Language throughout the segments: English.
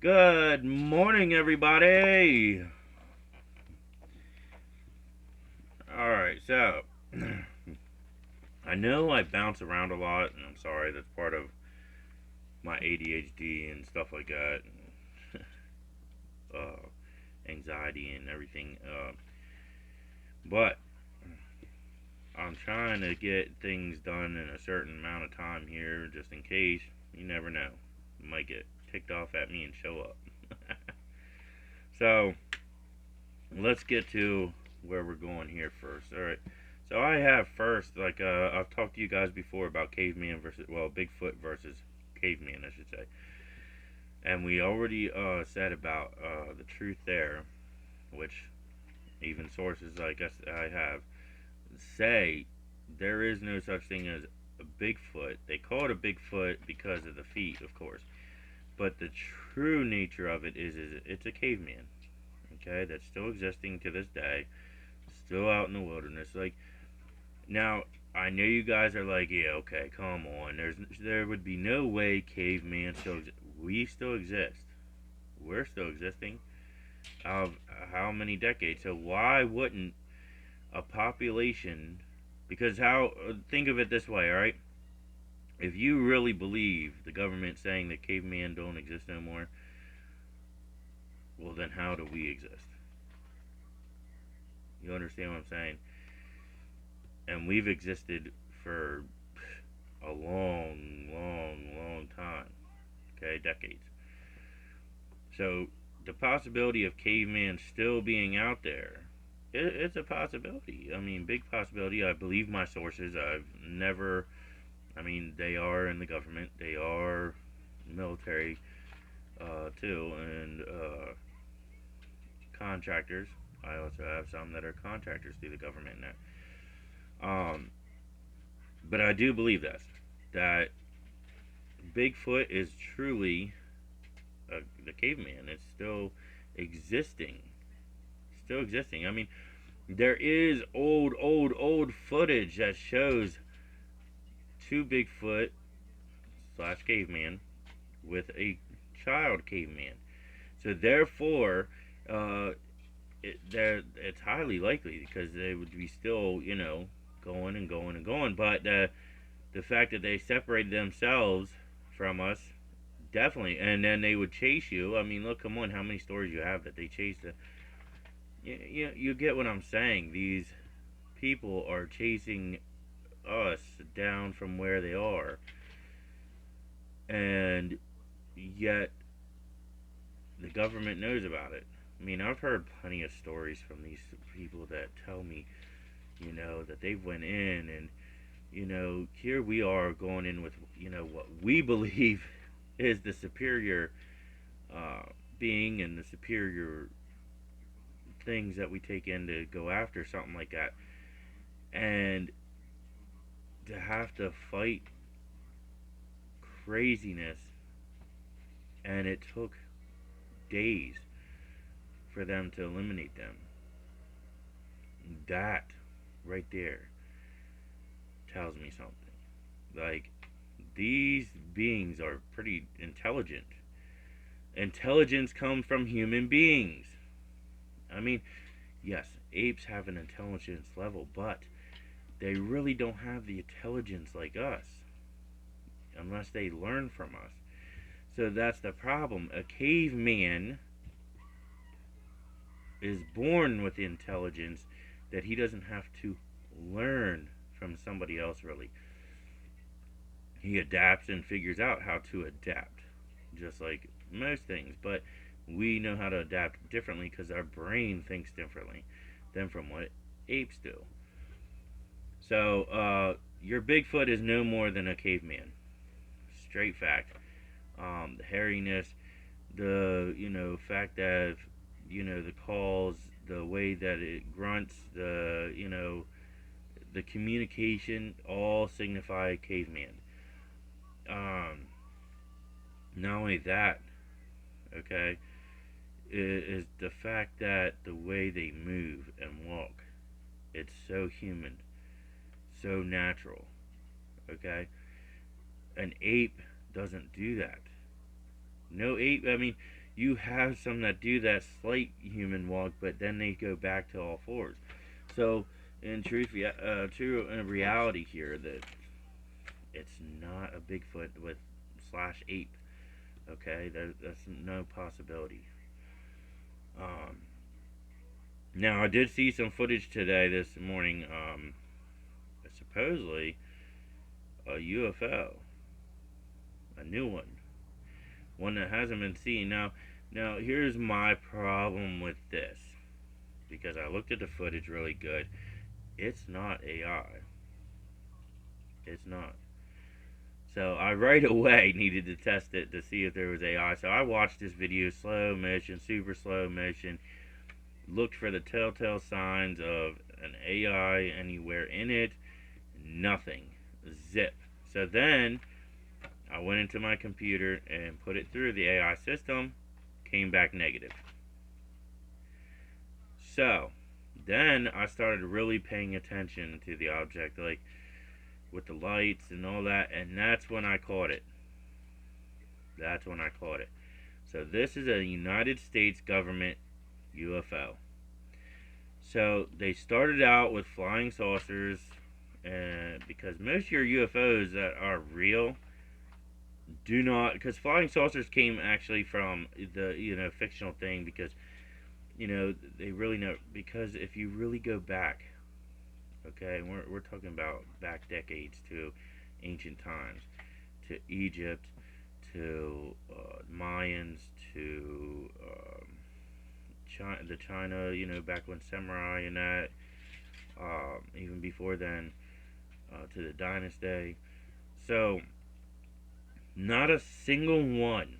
Good morning, everybody. Alright, so I know I bounce around a lot, and I'm sorry, that's part of my ADHD and stuff like that, and anxiety and everything. But I'm trying to get things done in a certain amount of time here, just in case. You never know. You might get ticked off at me and show up. So, let's get to where we're going here first. All right. So I have first, I've talked to you guys before about caveman versus, well, Bigfoot versus caveman, I should say. And we already said about the truth there, which even sources I guess I have say there is no such thing as a Bigfoot. They call it a Bigfoot because of the feet, of course. But the true nature of it is it's a caveman. Okay, that's still existing to this day, still out in the wilderness. Like now, I know you guys are like, yeah, okay, come on. There would be no way caveman still we still exist. We're still existing. Of how many decades? So why wouldn't a population? Because how? Think of it this way, all right? If you really believe the government saying that caveman don't exist no more, well then how do we exist? You understand what I'm saying? And we've existed for a long, long, long time. Okay, decades. So the possibility of caveman still being out there, it's a possibility. I mean, big possibility. I believe my sources. I've never. I mean, they are in the government. They are military too, and contractors. I also have some that are contractors through the government now. But I do believe this that Bigfoot is truly the caveman. It's still existing. Still existing. I mean, there is old footage that shows two Bigfoot slash caveman with a child caveman. So therefore, uh, it's highly likely because they would be still, going and going and going. But the fact that they separated themselves from us, definitely, and then they would chase you. I mean, look, come on, how many stories you have that they chase the. You get what I'm saying. These people are chasing us down from where they are, and yet the government knows about it. I mean, I've heard plenty of stories from these people that tell me, that they went in and, here we are going in with, what we believe is the superior being and the superior things that we take in to go after something like that. And to have to fight craziness, and it took days for them to eliminate them. That right there tells me something. Like, these beings are pretty intelligent. Intelligence comes from human beings. I mean, yes, apes have an intelligence level, but they really don't have the intelligence like us unless they learn from us. So that's the problem. A caveman is born with intelligence that he doesn't have to learn from somebody else, really. He adapts and figures out how to adapt, just like most things. But we know how to adapt differently because our brain thinks differently than from what apes do. So, your Bigfoot is no more than a caveman. Straight fact. The hairiness, the fact that the calls, the way that it grunts, the communication, all signify caveman. Um, Not only that, okay, is the fact that the way they move and walk, it's so human, so natural. Okay, an ape doesn't do that. No ape. I mean, You have some that do that slight human walk, but then they go back to all fours. So, in truth, true in reality here, that it's not a Bigfoot with slash ape. Okay, that's no possibility. Um, Now I did see some footage today this morning. Supposedly a UFO, a new one that hasn't been seen. Now here's my problem with this, because I looked at the footage really good. It's not AI. It's not. So I right away needed to test it to see if there was AI. So I watched this video, slow motion, super slow motion, looked for the telltale signs of an AI anywhere in it. Nothing. Zip. So then I went into my computer and put it through the AI system, came back negative. So then I started really paying attention to the object, like with the lights and all that, and that's when I caught it. That's when I caught it. So this is a United States government UFO. So they started out with flying saucers, and because most of your UFOs that are real do not, because flying saucers came actually from the fictional thing, because they really know, because if you really go back, okay, and we're talking about back decades to ancient times, to Egypt, to Mayans, to China, back when samurai and that, even before then, to the dynasty. So, not a single one.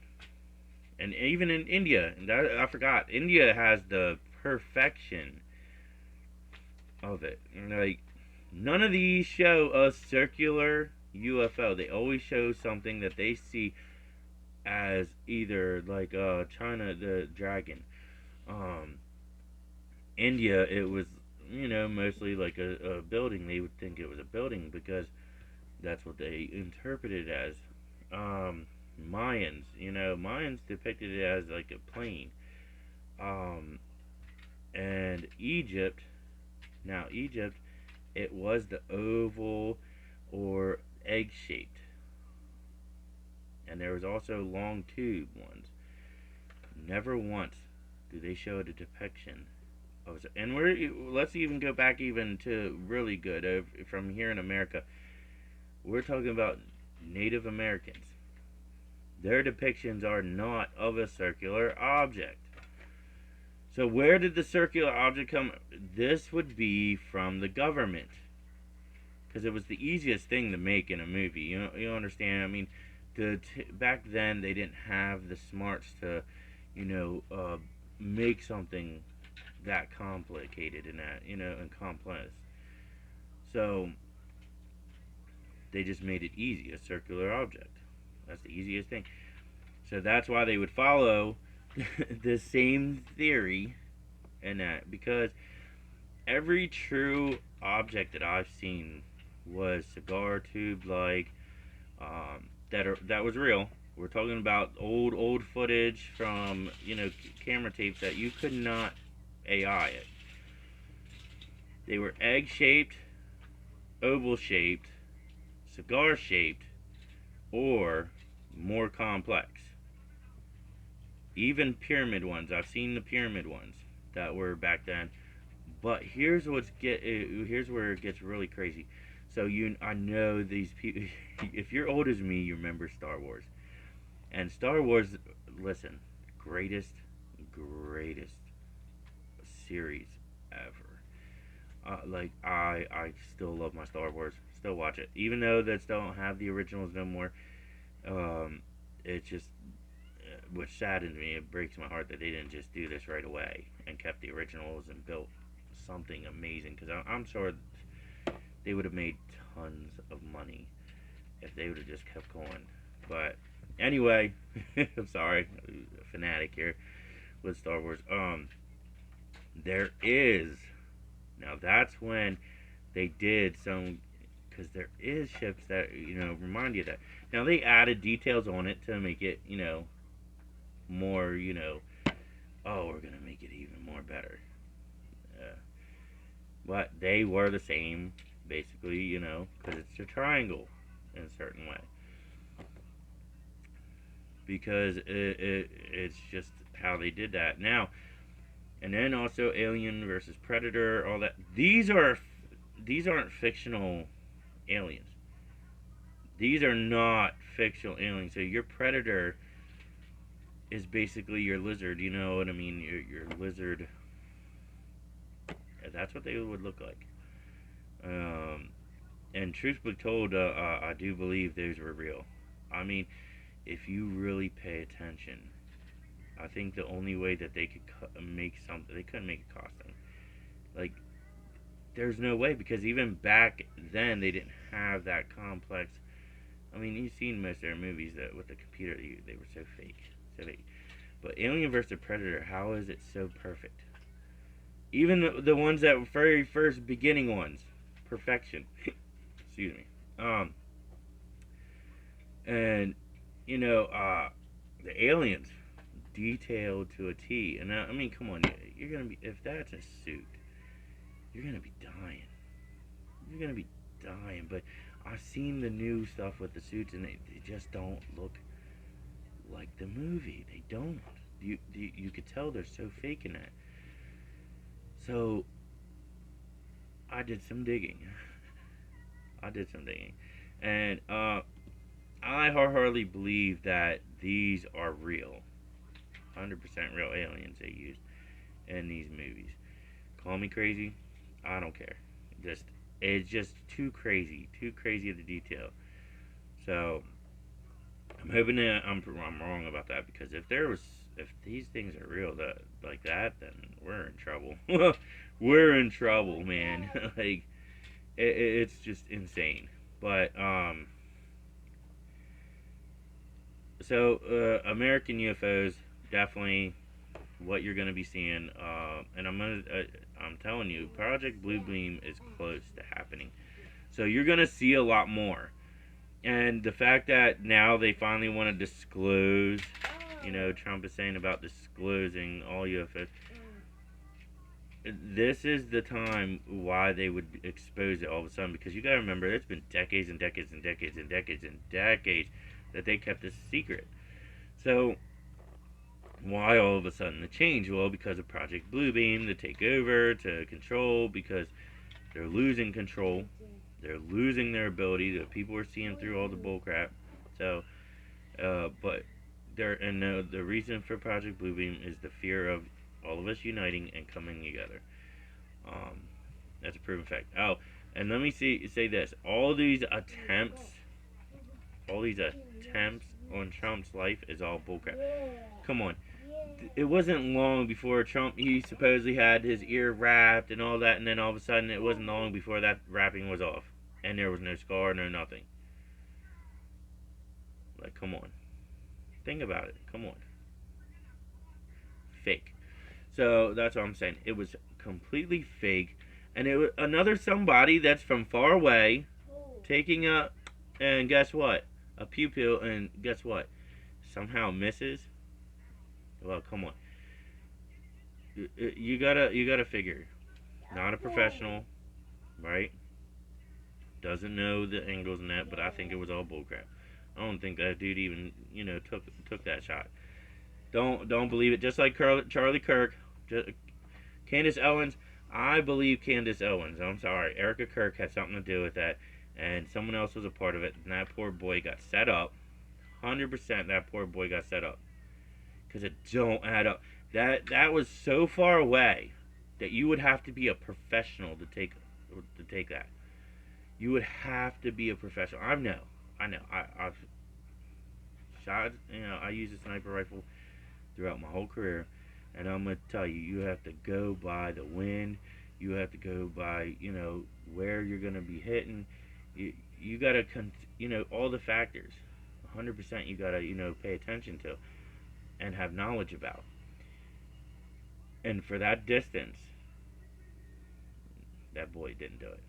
And even in India, and that, I forgot, India has the perfection of it. Like, none of these show a circular UFO. They always show something that they see as either like China, the dragon. Um, India, it was mostly like a building. They would think it was a building because that's what they interpreted it as. Mayans, Mayans depicted it as like a plane. Um, and Egypt, now Egypt, it was the oval or egg shaped, and there was also long tube ones. Never once do they show the depiction of, and let's even go back even to really good from here in America. We're talking about Native Americans. Their depictions are not of a circular object. So where did the circular object come? This would be from the government, because it was the easiest thing to make in a movie. You understand? I mean, back then they didn't have the smarts to, make something that complicated and that and complex. So they just made it easy, a circular object. That's the easiest thing. So that's why they would follow the same theory and that, because every true object that I've seen was cigar tube like, that was real. We're talking about old footage from camera tapes that you could not AI it. They were egg shaped, oval shaped, cigar shaped, or more complex. Even pyramid ones. I've seen the pyramid ones that were back then. But here's here's where it gets really crazy. So I know these people. If you're old as me, you remember Star Wars. And Star Wars, listen, greatest series ever. Like I still love my Star Wars. Still watch it, even though they still don't have the originals no more. It just, which saddens me. It breaks my heart that they didn't just do this right away and kept the originals and built something amazing. Because I'm sure they would have made tons of money if they would have just kept going. But anyway, I'm sorry, a fanatic here with Star Wars. There is, now that's when they did some, because there is ships that remind you of that. Now they added details on it to make it more, oh, we're gonna make it even more better. Uh, but they were the same, basically, because it's a triangle in a certain way. Because it's just how they did that. Now, and then also Alien versus Predator, all that. These aren't fictional aliens. These are not fictional aliens. So your Predator is basically your lizard. You know what I mean? Your lizard. That's what they would look like. Um, and truth be told, I do believe those were real. I mean, if you really pay attention, I think the only way that they could make something, they couldn't make a costume. Like, there's no way, because even back then they didn't have that complex. I mean, you've seen most of their movies that with the computer, they were so fake, so fake. But Alien vs Predator, how is it so perfect? Even the ones that were very first beginning ones, perfection. Excuse me. And the aliens, detailed to a T. And I mean, come on, you're gonna be, if that's a suit, you're gonna be dying. You're gonna be dying. But I've seen the new stuff with the suits, and they just don't look like the movie. They don't. You could tell they're so fake in that. So I did some digging. I did some digging, and I wholeheartedly believe that these are real, 100% real aliens they used in these movies. Call me crazy, I don't care. Just it's just too crazy of the detail. So I'm hoping that I'm wrong about that, because if these things are real that like that, then we're in trouble. We're in trouble, man. Like it's just insane. But so American UFOs, definitely what you're going to be seeing. And I'm telling you, Project Bluebeam is close to happening. So you're going to see a lot more. And the fact that now they finally want to disclose, Trump is saying about disclosing all UFOs. This is the time why they would expose it all of a sudden, because you got to remember, it's been decades and decades and decades and decades and decades that they kept this secret. So why all of a sudden the change? Well, because of Project Bluebeam to take over, to control, because they're losing control. They're losing their ability. The people are seeing through all the bullcrap. So, but the reason for Project Bluebeam is the fear of all of us uniting and coming together. Um, that's a proven fact. Oh, and let me say this: all these attempts on Trump's life is all bullcrap. Come on, it wasn't long before Trump, he supposedly had his ear wrapped and all that, and then all of a sudden it wasn't long before that wrapping was off, and there was no scar, no nothing. Like, come on, think about it. Come on, fake. So that's what I'm saying. It was completely fake, and it was another somebody that's from far away taking a, and guess what? A pew pew, and guess what? Somehow misses. Well, come on. You gotta figure. Not a professional, right? Doesn't know the angles and that, but I think it was all bullcrap. I don't think that dude even took that shot. Don't believe it. Just like Charlie Kirk, Candace Owens. I believe Candace Owens. I'm sorry, Erica Kirk had something to do with that, and someone else was a part of it. And that poor boy got set up. 100% that poor boy got set up, because it don't add up. That was so far away that you would have to be a professional to take that. You would have to be a professional. I know. I've shot. I use a sniper rifle throughout my whole career, and I'm gonna tell you, you have to go by the wind. You have to go by where you're gonna be hitting. You gotta all the factors. 100% you gotta pay attention to and have knowledge about. And for that distance, that boy didn't do it.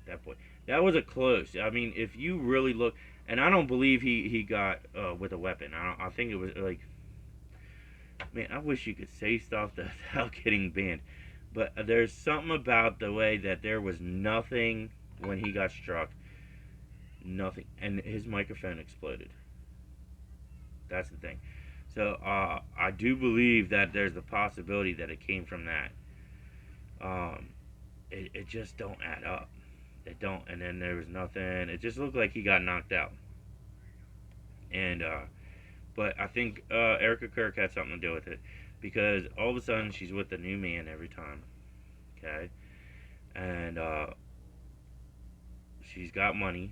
That boy. That was a close. I mean, if you really look, and I don't believe he got with a weapon. I think it was like Man, I wish you could say stuff without getting banned. But there's something about the way that there was nothing when he got struck. Nothing. And his microphone exploded. That's the thing. So I do believe that there's the possibility that it came from that. Um, it just don't add up. It don't. And then there was nothing. It just looked like he got knocked out. And but I think Erica Kirk had something to do with it because all of a sudden she's with a new man every time. Okay, and she's got money,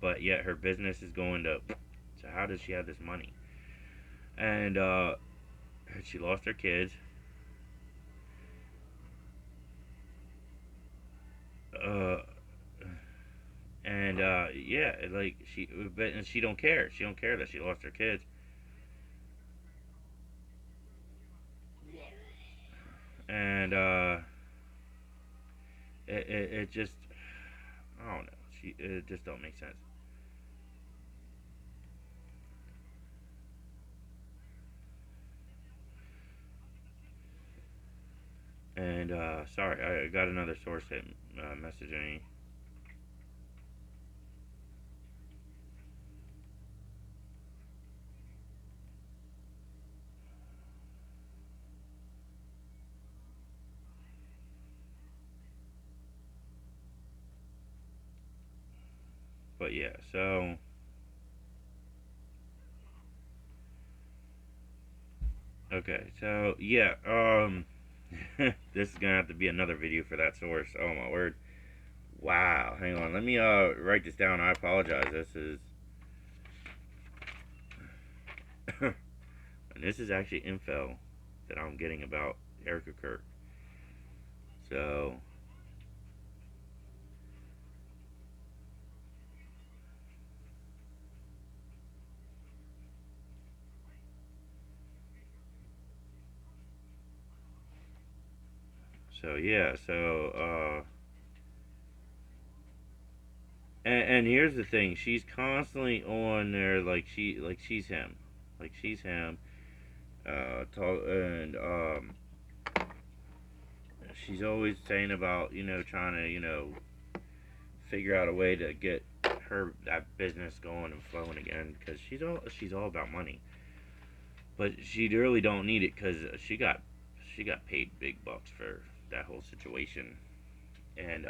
but yet her business is going to. So how does she have this money? And she lost her kids. Uh, and yeah, like but and she don't care. She don't care that she lost her kids. And it just, I don't know. It just don't make sense. And sorry, I got another source hit messaging me. But yeah, so okay, so yeah, this is gonna have to be another video for that source. Oh my word! Wow, hang on, let me write this down. I apologize. This is and this is actually info that I'm getting about Erica Kirk. So yeah, and here's the thing: she's constantly on there, like she's him, like she's him. Talk and she's always saying about trying to figure out a way to get her that business going and flowing again because she's all about money, but she really don't need it because she got paid big bucks for that whole situation, and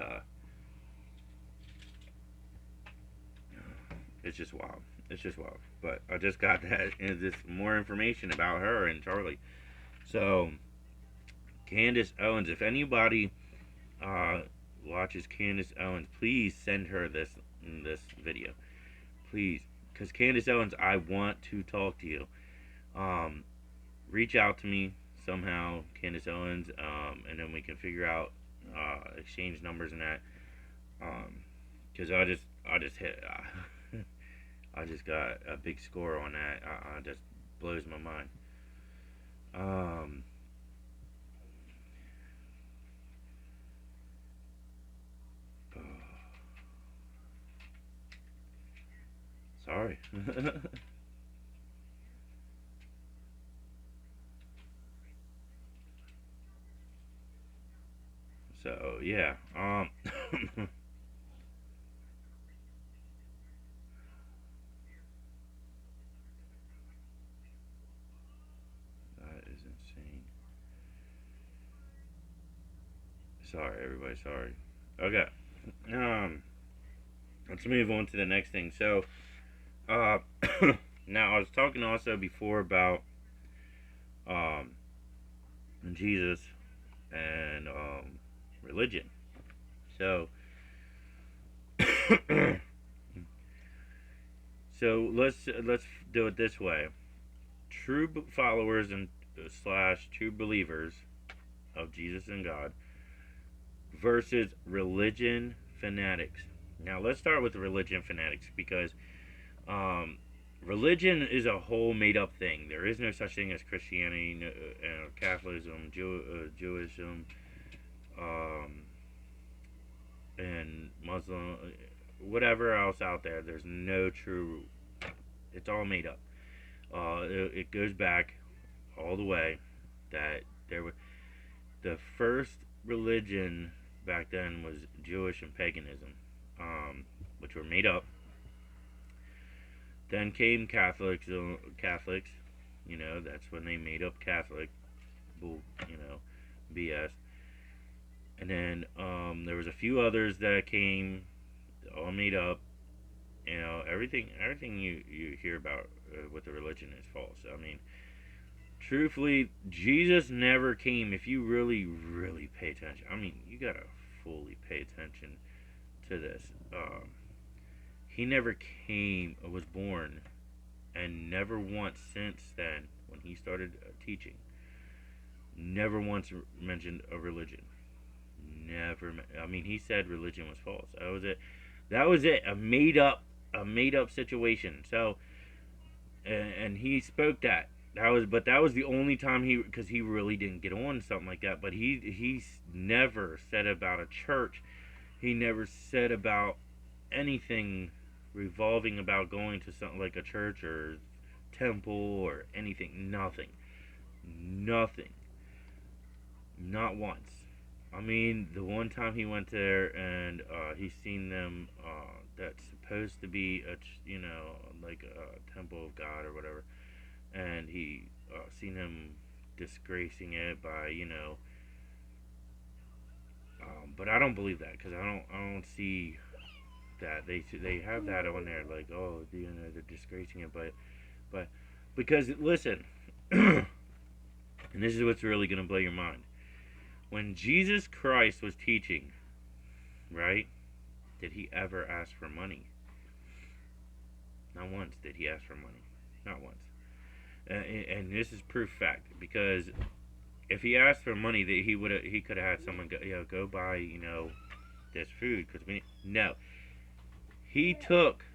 it's just wild. It's just wild. But I just got that and this more information about her and Charlie. So Candace Owens, if anybody uh, watches Candace Owens, please send her this video, please, because Candace Owens, I want to talk to you. Um, Reach out to me somehow, Candace Owens, and then we can figure out exchange numbers and that. Because I just hit. I just got a big score on that. I just blows my mind. Um, Sorry. So yeah. That is insane. Sorry, everybody. Sorry. Okay. Um. Let's move on to the next thing. So, uh, now I was talking also before about um Jesus and religion. So, so let's do it this way. True followers and slash true believers of Jesus and God versus religion fanatics. Now let's start with the religion fanatics because um, religion is a whole made up thing. There is no such thing as Christianity, Catholicism, Jewism, um, and Muslim, whatever else out there. There's no true. It's all made up. It goes back all the way that there was the first religion back then was Jewish and paganism, which were made up. Then came Catholics. Catholics, that's when they made up Catholic, bull, BS. And then there was a few others that came, all made up. Everything you hear about with the religion is false. I mean, truthfully, Jesus never came. If you really, really pay attention, I mean, you gotta fully pay attention to this. He never came, was born, and never once since then, when he started teaching, never once mentioned a religion. Never. I mean, he said religion was false. That was it. That was it. A made up situation. So, and he spoke that. That was the only time because he really didn't get on something like that. But he's never said about a church. He never said about anything revolving about going to something like a church or temple or anything. Nothing. Not once. I mean, the one time he went there and he seen them that's supposed to be like a temple of God or whatever, and he seen him disgracing it by but I don't believe that because I don't see that they have that on there like they're disgracing it, but because listen, and this is what's really gonna blow your mind. When Jesus Christ was teaching, right, did he ever ask for money? Not once did he ask for money. Not once. And this is proof fact because if he asked for money, that he could have had someone go buy this food because no, he took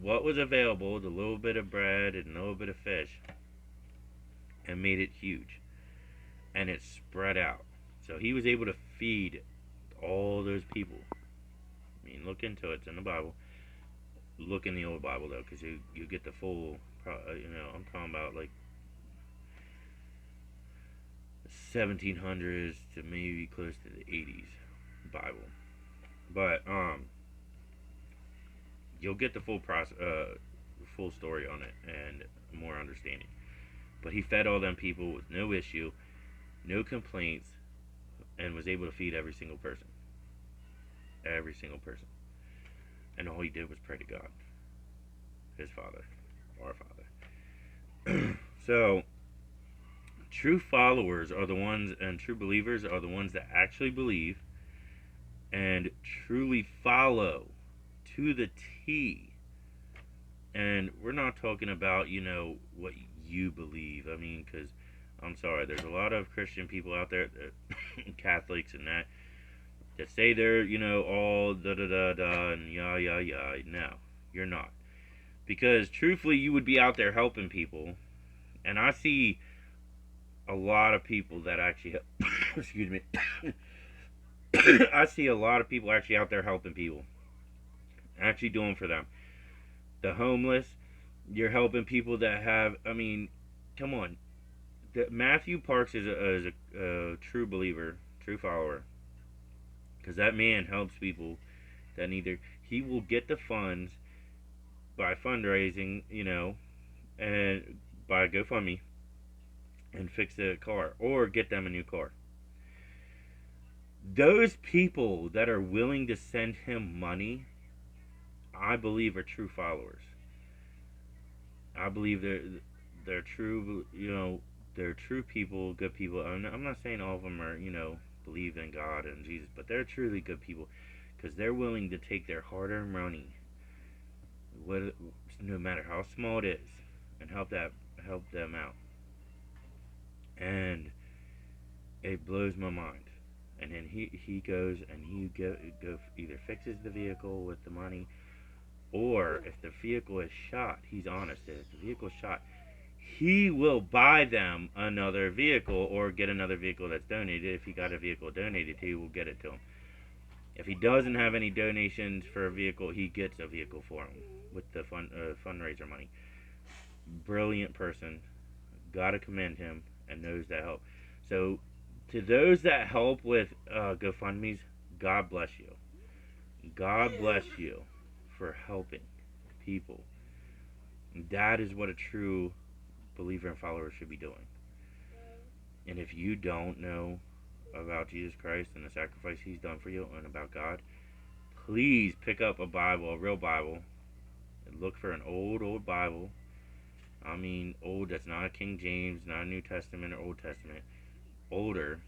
what was available, the little bit of bread and a little bit of fish, and made it huge, and it spread out. So he was able to feed all those people. I mean, look into it. It's in the Bible. Look in the old Bible though, because you get the full. I'm talking about like 1700s to maybe close to the 80s Bible. But you'll get the full process, full story on it and more understanding. But he fed all them people with no issue, no complaints, and was able to feed every single person. Every single person. And all he did was pray to God, his Father, our Father. So, true followers are the ones, and true believers are the ones that actually believe and truly follow to the T. And we're not talking about, what you believe. I mean, because I'm sorry, there's a lot of Christian people out there, Catholics and that say they're, all da da da da and yah yah yah. No, you're not. Because truthfully, you would be out there helping people. And I see a lot of people that actually, excuse me, I see a lot of people actually out there helping people. Actually doing for them. The homeless, you're helping people that have, I mean, come on. Matthew Parks is a true believer, true follower, because that man helps people that either he will get the funds by fundraising, and by GoFundMe, and fix the car or get them a new car. Those people that are willing to send him money, I believe, are true followers. I believe they're true, they're true people, good people. I'm not saying all of them are, believe in God and Jesus, but they're truly good people because they're willing to take their hard-earned money, no matter how small it is, and help them out. And it blows my mind. And then he goes and he go either fixes the vehicle with the money, or if the vehicle is shot, he's honest. If the vehicle is shot, he will buy them another vehicle or get another vehicle that's donated. If he got a vehicle donated, he will get it to him. If he doesn't have any donations for a vehicle, he gets a vehicle for him with the fundraiser money. Brilliant person. Gotta commend him. and those that help. So, to those that help with GoFundMe's, God bless you. God bless you for helping people. That is what a true believer and follower should be doing. And if you don't know about Jesus Christ and the sacrifice He's done for you and about God, please pick up a Bible, a real Bible, and look for an old Bible. I mean, old that's not a King James, not a New Testament or Old Testament. Older.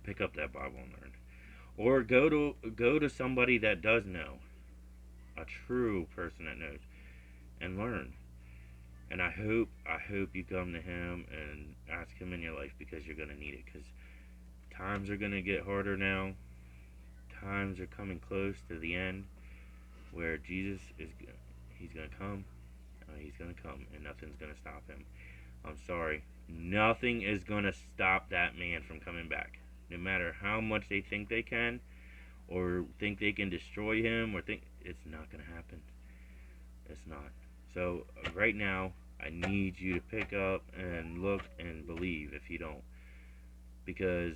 Pick up that Bible and learn. Or go to somebody that does know, a true person that knows, and learn. And I hope you come to Him and ask Him in your life, because you're gonna need it. Because times are gonna get harder now. Times are coming close to the end, where Jesus is He's gonna come. He's gonna come, and nothing's gonna stop Him. I'm sorry, nothing is gonna stop that man from coming back. No matter how much they think they can, or think they can destroy him, or think it's not gonna happen. It's not. So right now, I need you to pick up and look and believe. If you don't, because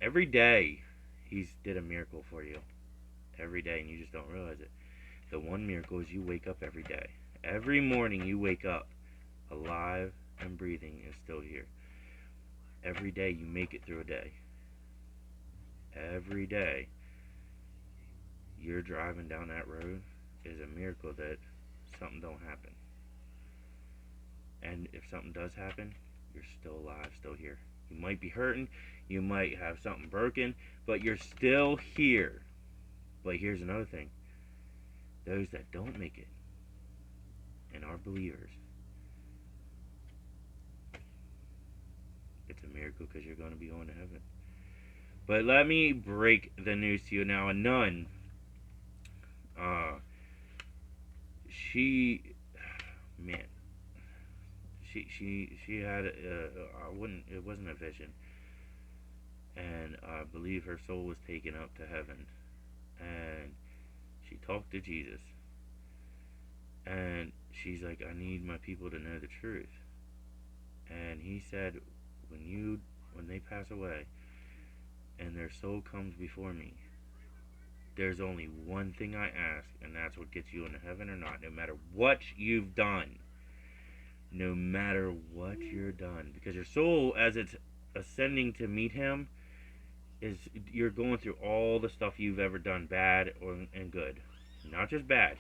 every day He's did a miracle for you. Every day, and you just don't realize it. The one miracle is you wake up every day. Every morning you wake up alive and breathing and still here. Every day you make it through a day. Every day you're driving down that road is a miracle that something don't happen. And if something does happen, you're still alive, still here. You might be hurting, you might have something broken, but you're still here. But here's another thing. Those that don't make it and are believers, it's a miracle, because you're going to be going to heaven. But let me break the news to you now. A nun, she, man, she had it wasn't a vision, and I believe her soul was taken up to heaven, and she talked to Jesus, and she's like, I need my people to know the truth. And He said, when they pass away and their soul comes before me, there's only one thing I ask, and that's what gets you into heaven or not, no matter what you've done. No matter what you're done. Because your soul, as it's ascending to meet Him, you're going through all the stuff you've ever done, bad and good. Not just bad.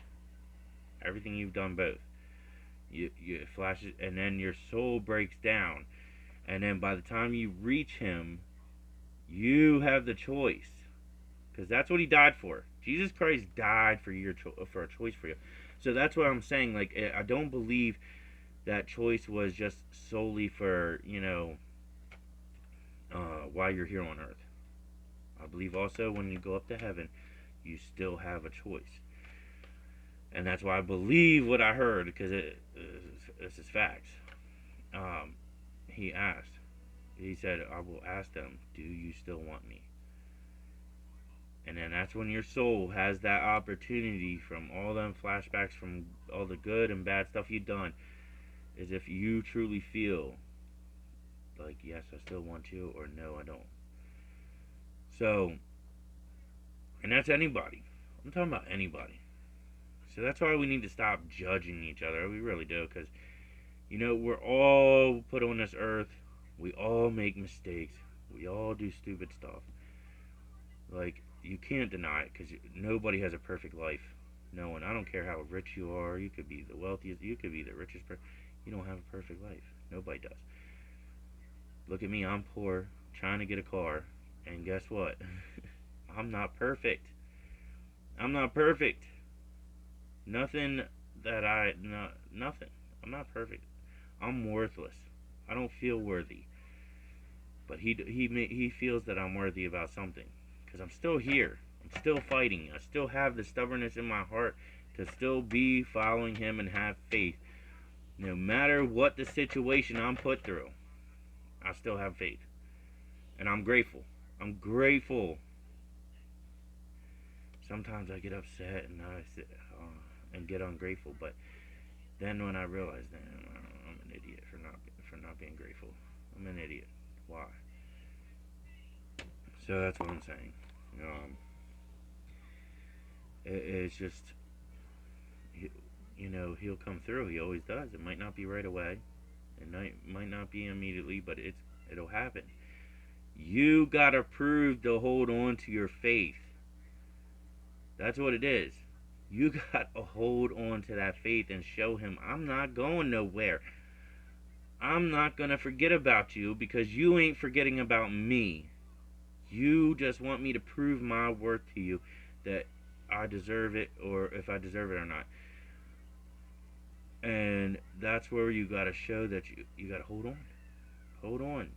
Everything you've done, both. You flashes, and then your soul breaks down. And then by the time you reach Him, you have the choice. Because that's what He died for. Jesus Christ died for for a choice for you. So that's what I'm saying. Like, I don't believe that choice was just solely for, while you're here on earth. I believe also when you go up to heaven, you still have a choice. And that's why I believe what I heard, because this is facts. He said, I will ask them, do you still want me? And then that's when your soul has that opportunity, from all them flashbacks, from all the good and bad stuff you've done, is if you truly feel like, yes, I still want you, or no, I don't. So, and that's anybody. I'm talking about anybody. So that's why we need to stop judging each other. We really do, because, we're all put on this earth. We all make mistakes. We all do stupid stuff. Like, you can't deny it, because nobody has a perfect life. No one. I don't care how rich you are. You could be the wealthiest. You could be the richest person. You don't have a perfect life. Nobody does. Look at me. I'm poor, trying to get a car. And guess what? I'm not perfect. I'm not perfect. Nothing nothing. I'm not perfect. I'm worthless. I don't feel worthy. But he feels that I'm worthy about something, because I'm still here. I'm still fighting. I still have the stubbornness in my heart to still be following Him and have faith. No matter what the situation I'm put through, I still have faith. And I'm grateful. I'm grateful. Sometimes I get upset and get ungrateful, but then when I realize that I'm an idiot for not being grateful. I'm an idiot. Why? So that's what I'm saying. It's just, he'll come through. He always does. It might not be right away. Might not be immediately, but it'll happen. You gotta prove to hold on to your faith. That's what it is. You gotta hold on to that faith and show him, I'm not going nowhere. I'm not gonna forget about you because you ain't forgetting about me. You just want me to prove my worth to you, that I deserve it, or if I deserve it or not. And that's where you gotta show that you gotta hold on. Hold on.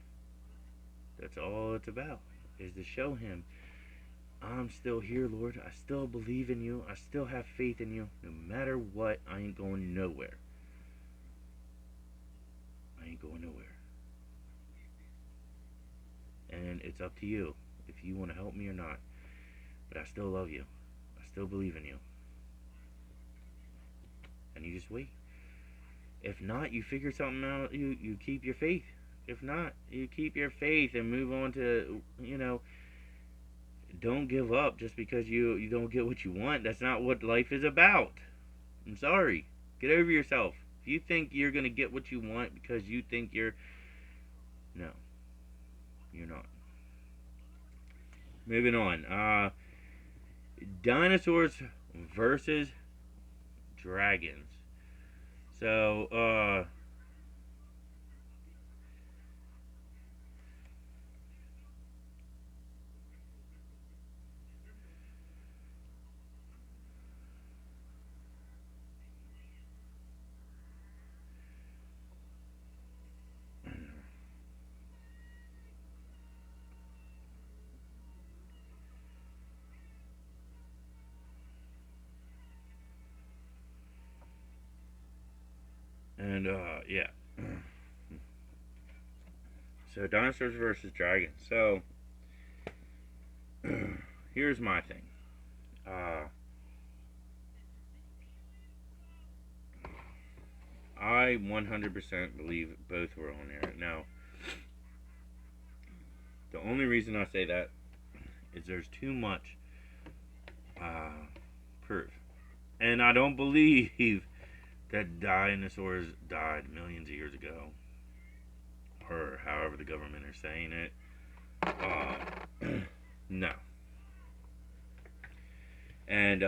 That's all it's about, is to show him, I'm still here, Lord. I still believe in you. I still have faith in you. No matter what, I ain't going nowhere. I ain't going nowhere. And it's up to you if you want to help me or not. But I still love you. I still believe in you. And you just wait. If not, you figure something out. You keep your faith. If not, you keep your faith and move on to, don't give up just because you don't get what you want. That's not what life is about. I'm sorry. Get over yourself. If you think you're going to get what you want because you think no, you're not. Moving on. Dinosaurs versus dragons. So, yeah. So, dinosaurs versus dragons. So, here's my thing. Uh, I 100% believe both were on there. Now, the only reason I say that is there's too much proof. And I don't believe that dinosaurs died millions of years ago, or however the government are saying it. No, and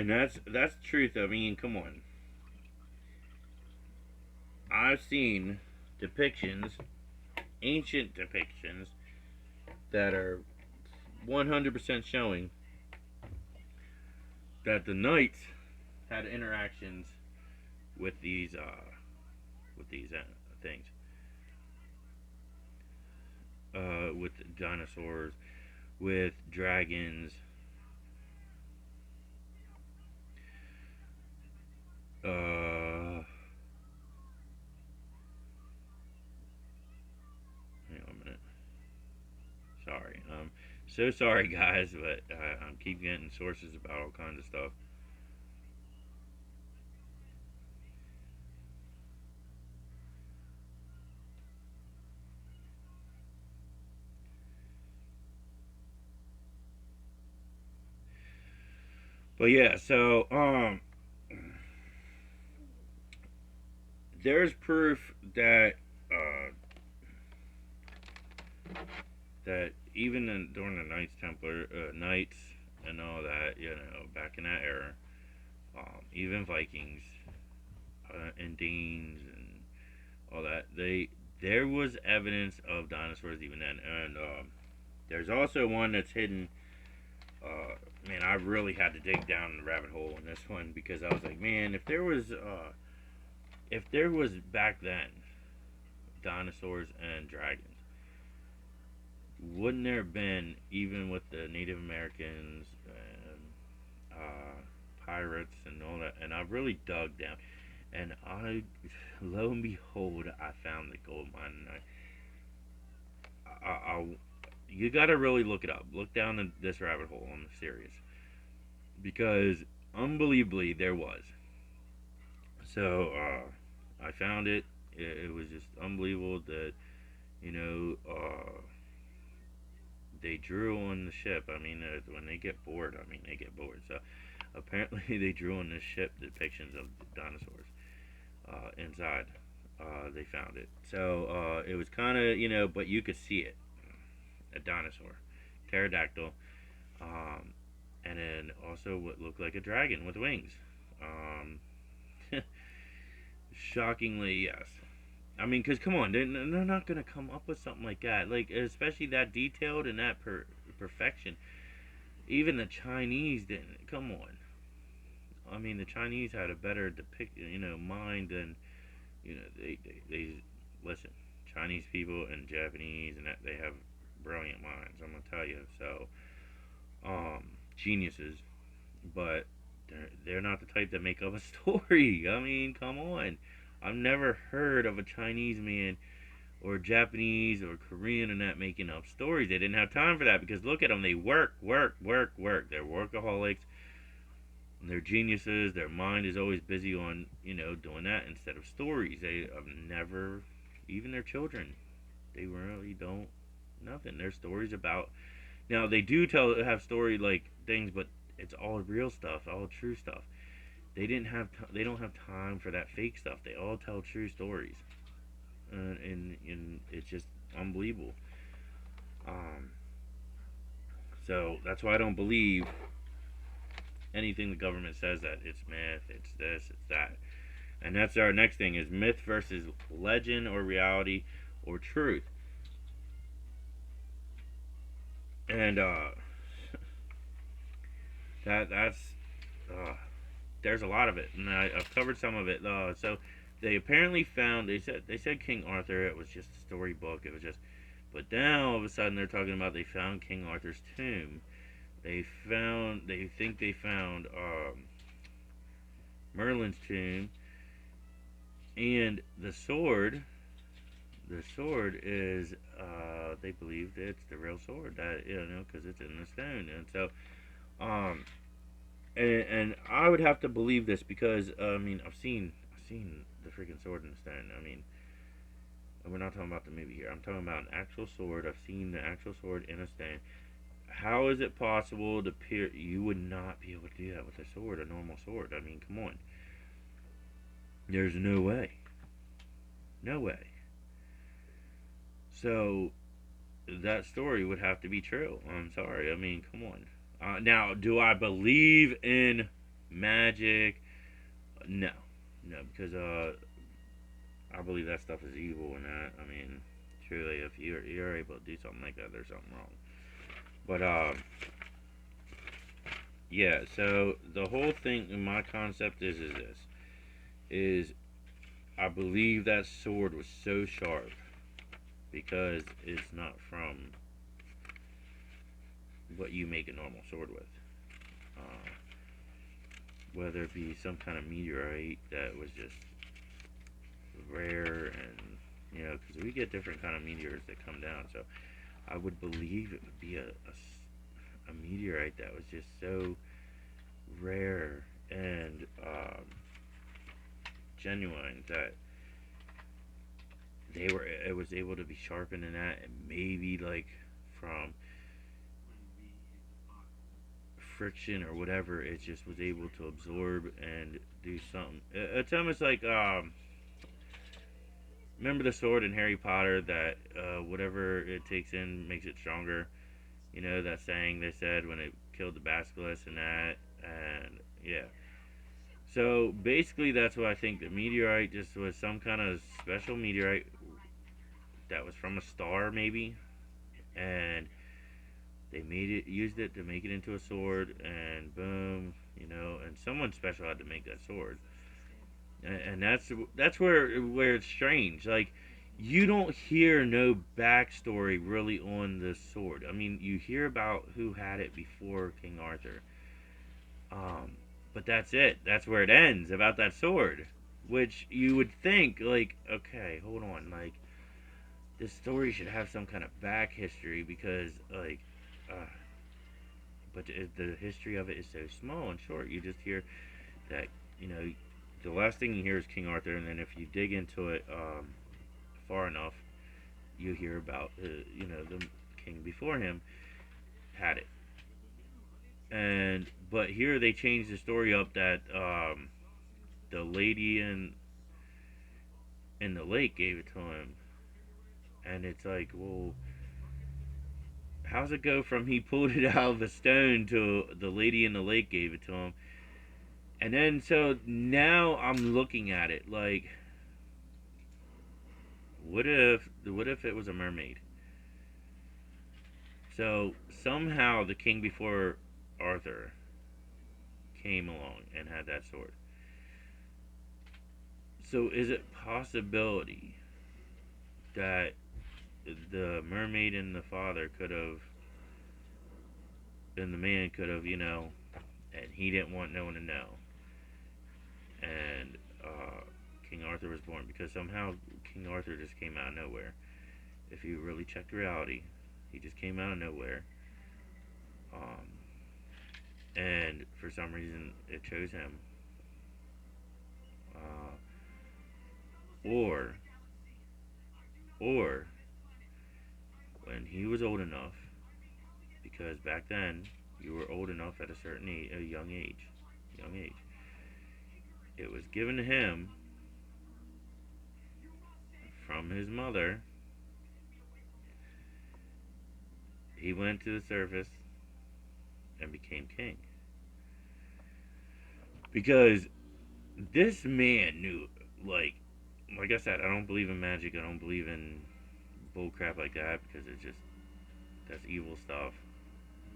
that's the truth. I mean, come on. I've seen depictions, ancient depictions, that are 100% showing that the knights had interactions with these things, with dinosaurs, with dragons. Hang on a minute. Sorry. So sorry, guys, but I'm keep getting sources about all kinds of stuff. But yeah, so there's proof that uh, that even during the Knights Templar, Knights and all that, back in that era, even Vikings and Danes and all that, there was evidence of dinosaurs even then, and there's also one that's hidden. Man, I really had to dig down the rabbit hole in this one because I was like, man, if there was back then dinosaurs and dragons, wouldn't there have been, even with the Native Americans and pirates and all that? And I really dug down, and lo and behold, I found the gold mine. And you got to really look it up. Look down in this rabbit hole on the series because unbelievably there was. So I found it. it was just unbelievable that you know they drew on the ship. I mean, when they get bored, I mean they get bored. So apparently they drew on this ship depictions of dinosaurs inside. They found it. So it was kind of but you could see it, a dinosaur, pterodactyl, um, and then also what looked like a dragon with wings. Um, Shockingly, yes. I mean, because come on, they're not gonna come up with something like that, like especially that detailed and that perfection. Even the Chinese didn't. Come on. I mean, the Chinese had a better mind than they listen. Chinese people and Japanese and that they have brilliant minds. I'm gonna tell you. So, geniuses, but they're not the type that make up a story. I mean, come on. I've never heard of a Chinese man or Japanese or Korean and that making up stories. They didn't have time for that because look at them. They work, work, work, work. They're workaholics. They're geniuses. Their mind is always busy on doing that instead of stories. They have never, even their children, they really don't nothing. Their stories about now they do have story like things, but it's all real stuff, all true stuff. They don't have time for that fake stuff. They all tell true stories, and it's just unbelievable. Um, so that's why I don't believe anything the government says that it's myth, it's this, it's that. And that's our next thing is myth versus legend or reality or truth. And that's uh, there's a lot of it, and I've covered some of it. So they apparently found they said King Arthur. It was just a storybook. It was just, but now all of a sudden they're talking about they found King Arthur's tomb. They think they found Merlin's tomb, and the sword. The sword is they believe it's the real sword that because it's in the stone, and so um and I would have to believe this because I mean I've seen the freaking sword in the stone. I mean, and we're not talking about the movie here. I'm talking about an actual sword. I've seen the actual sword in a stone. How is it possible to pierce? You would not be able to do that with a sword, a normal sword. I mean, come on. There's no way. No way. So that story would have to be true. I'm sorry. I mean, come on. Now, do I believe in magic? No, no, because I believe that stuff is evil and that. I mean, truly, if you're able to do something like that, there's something wrong. But yeah. So the whole thing, my concept is this: is I believe that sword was so sharp because it's not from what you make a normal sword with. Uh, Whether it be some kind of meteorite that was just rare, and because we get different kind of meteors that come down, so I would believe it would be a meteorite that was just so rare and genuine that it was able to be sharpened in that, and maybe like from friction or whatever, it just was able to absorb and do something. It's almost like remember the sword in Harry Potter that whatever it takes in makes it stronger. You know that saying they said when it killed the basilisk and that, and yeah. So basically, that's what I think. The meteorite just was some kind of special meteorite that was from a star, maybe, and they used it to make it into a sword, and boom, and someone special had to make that sword, and that's where it's strange. Like, you don't hear no backstory really on the sword. I mean, you hear about who had it before King Arthur, um, but that's it. That's where it ends about that sword, which you would think, like, okay, hold on, like this story should have some kind of back history because, like, uh, but the history of it is so small and short. You just hear that you know the last thing you hear is King Arthur, and then if you dig into it far enough, you hear about the king before him had it. And but here they changed the story up that the lady in the lake gave it to him, and it's like, well, how's it go from he pulled it out of a stone to the lady in the lake gave it to him? And then so now I'm looking at it like, what if it was a mermaid? So somehow the king before Arthur came along and had that sword. So is it possibility that the mermaid and the father could have, and the man could have, and he didn't want no one to know, and King Arthur was born because somehow King Arthur just came out of nowhere. If you really checked reality, he just came out of nowhere, um, and for some reason it chose him, uh, or or when he was old enough, because back then you were old enough at a certain age, a young age. It was given to him from his mother. He went to the surface and became king. Because this man knew, like I said, I don't believe in magic. I don't believe in bullcrap like that because it's just that's evil stuff.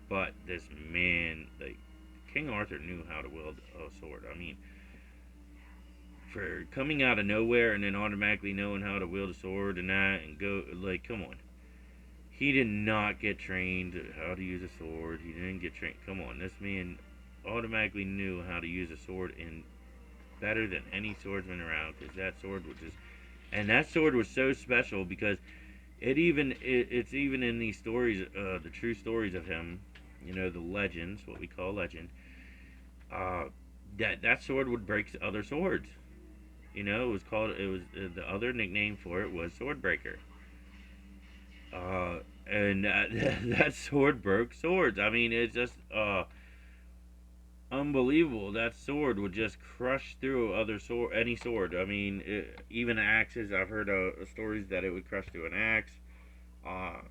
But this man, like King Arthur, knew how to wield a sword. I mean, for coming out of nowhere and then automatically knowing how to wield a sword and that and go like, come on. He did not get trained how to use a sword. He didn't get trained. Come on, this man automatically knew how to use a sword and better than any swordsman around because that sword was just, and that sword was so special because it's even in these stories, the true stories of him, the legends, what we call legend, uh, that sword would break other swords. The other nickname for it was Swordbreaker. And that sword broke swords. I mean, it's just unbelievable. That sword would just crush through any sword. I mean, even axes. I've heard stories that it would crush through an axe. Uh,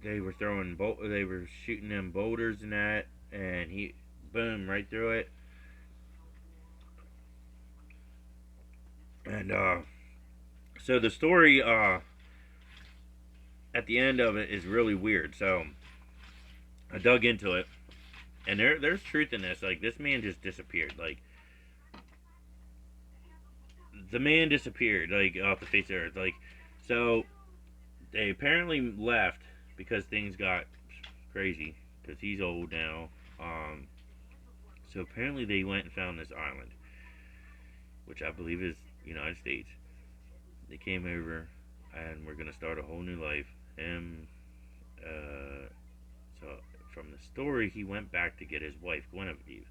they were shooting them boulders and that, and he, boom, right through it. And so the story at the end of it is really weird. So I dug into it, and there's truth in this. Like this man just disappeared. Like the man disappeared, like off the face of the earth. Like so, they apparently left because things got crazy. Because he's old now. Um, so apparently they went and found this island, which I believe is United States. They came over, and we're gonna start a whole new life. Him, so from the story, he went back to get his wife Guinevere.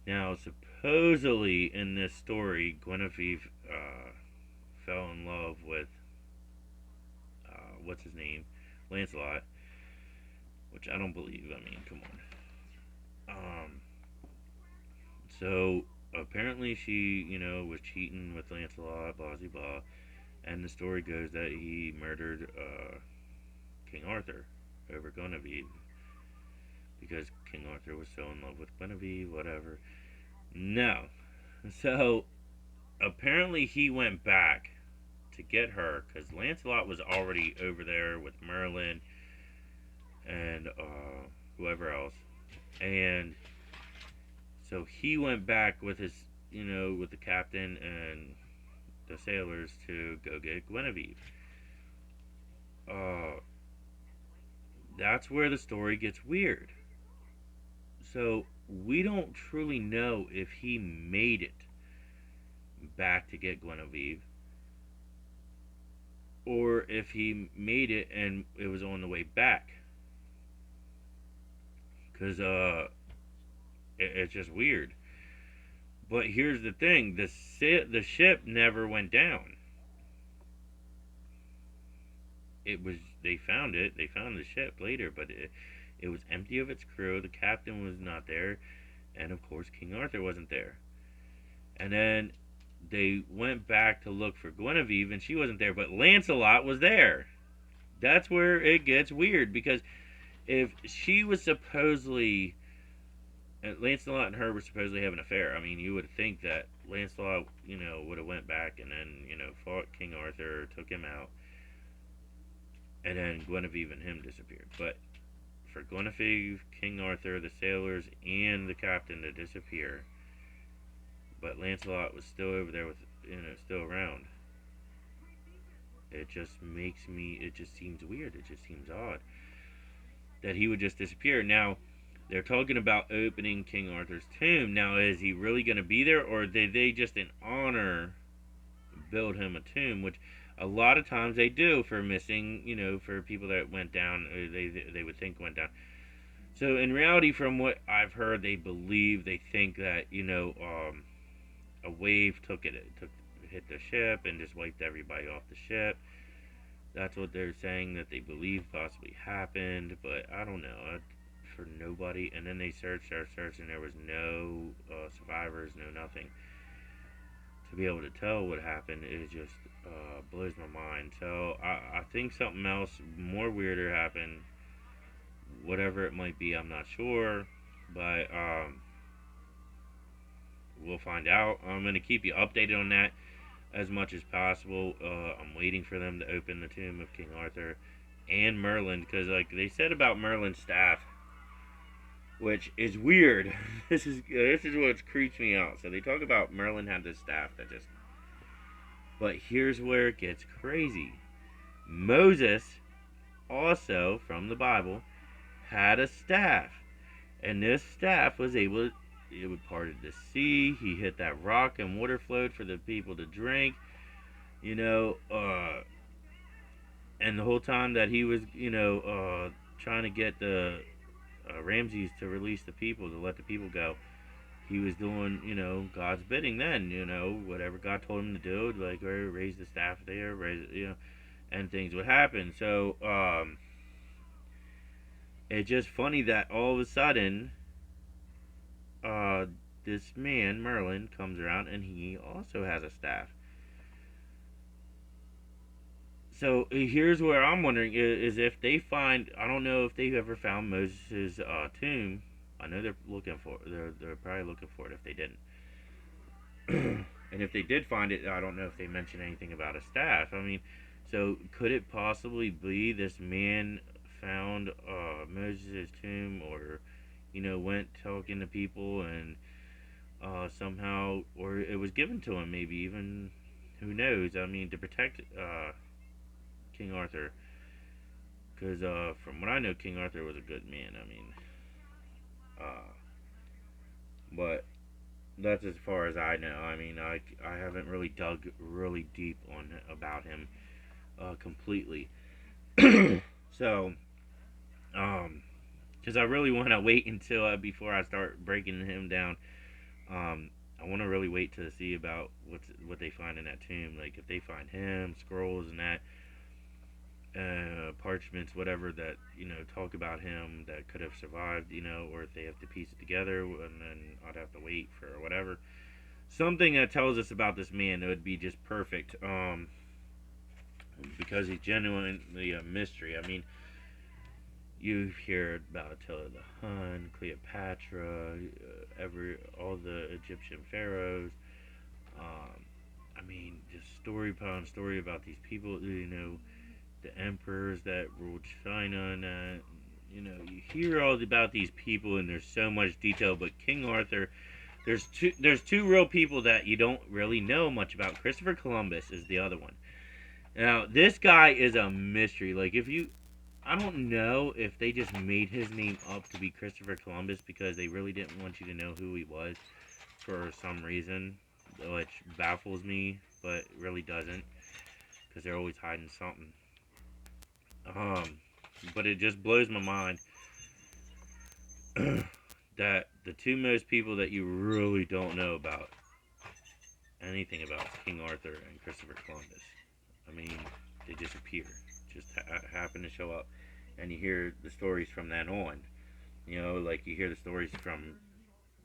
Now, supposedly in this story, Guinevere fell in love with what's his name, Lancelot, which I don't believe. I mean, come on. So apparently she, was cheating with Lancelot, blah blah blah, and the story goes that he murdered King Arthur over Guinevere because King Arthur was so in love with Guinevere, whatever. No. So apparently he went back to get her because Lancelot was already over there with Merlin and whoever else. And so he went back with his, with the captain and the sailors to go get Guinevere. Uh, that's where the story gets weird. So we don't truly know if he made it back to get Guinevere or if he made it and it was on the way back. Because it's just weird. But here's the thing: the ship never went down. It was they found it. They found the ship later, but it was empty of its crew. The captain was not there, and of course King Arthur wasn't there. And then they went back to look for Guinevere, and she wasn't there, but Lancelot was there. That's where it gets weird because if she was supposedly Lancelot and her were supposedly having an affair. I mean, you would think that Lancelot, would have went back and then, fought King Arthur, took him out, and then Guinevere and him disappeared. But for Guinevere, King Arthur, the sailors, and the captain to disappear, but Lancelot was still over there with, still around. It just makes me. It just seems weird. It just seems odd that he would just disappear. Now, they're talking about opening King Arthur's tomb. Now, is he really going to be there, or did they just in honor build him a tomb? Which a lot of times they do for missing, for people that went down, they would think went down. So in reality, from what I've heard, they think that a wave hit the ship and just wiped everybody off the ship. That's what they're saying that they believe possibly happened, but I don't know. For nobody, and then they searched, and there was no survivors, no nothing. To be able to tell what happened, it just blows my mind. So I think something else more weirder happened. Whatever it might be, I'm not sure, but we'll find out. I'm gonna keep you updated on that as much as possible. I'm waiting for them to open the tomb of King Arthur and Merlin, because like they said about Merlin's staff, which is weird. This is what creeps me out. So they talk about Merlin had this staff that just. But here's where it gets crazy. Moses, also from the Bible, had a staff, and this staff was able. It would parted the sea. He hit that rock, and water flowed for the people to drink. You know, and the whole time that he was, trying to get the Ramses to release the people, to let the people go, he was doing, God's bidding then, whatever God told him to do, like raise the staff there, and things would happen. So, it's just funny that all of a sudden, this man, Merlin, comes around and he also has a staff. So here's where I'm wondering is if they find, I don't know if they've ever found Moses' tomb. I know they're probably looking for it if they didn't. And if they did find it, I don't know if they mentioned anything about a staff. I mean, so could it possibly be this man found Moses' tomb, or went talking to people and somehow, or it was given to him, maybe even, who knows? I mean, to protect King Arthur, because from what I know, King Arthur was a good man. I mean, uh, but that's as far as I know. I mean, I haven't really dug really deep on about him completely. So, because I really want to wait until before I start breaking him down. I want to really wait to see about what they find in that tomb. Like if they find him, scrolls, and that parchments, whatever that talk about him that could have survived, or if they have to piece it together, and then I'd have to wait for whatever something that tells us about this man. It would be just perfect, because he's genuinely a mystery. I mean, you hear about Attila the Hun, Cleopatra, all the Egyptian pharaohs. I mean, just story upon story about these people. The emperors that ruled China, and you hear all about these people, and there's so much detail. But King Arthur, there's two real people that you don't really know much about. Christopher Columbus is the other one. Now this guy is a mystery. Like I don't know if they just made his name up to be Christopher Columbus because they really didn't want you to know who he was for some reason, which baffles me, but really doesn't, because they're always hiding something. Um, but it just blows my mind that the two most people that you really don't know about anything about King Arthur and Christopher Columbus. I mean, they disappear, just happen to show up, and you hear the stories from then on. You know, like you hear the stories from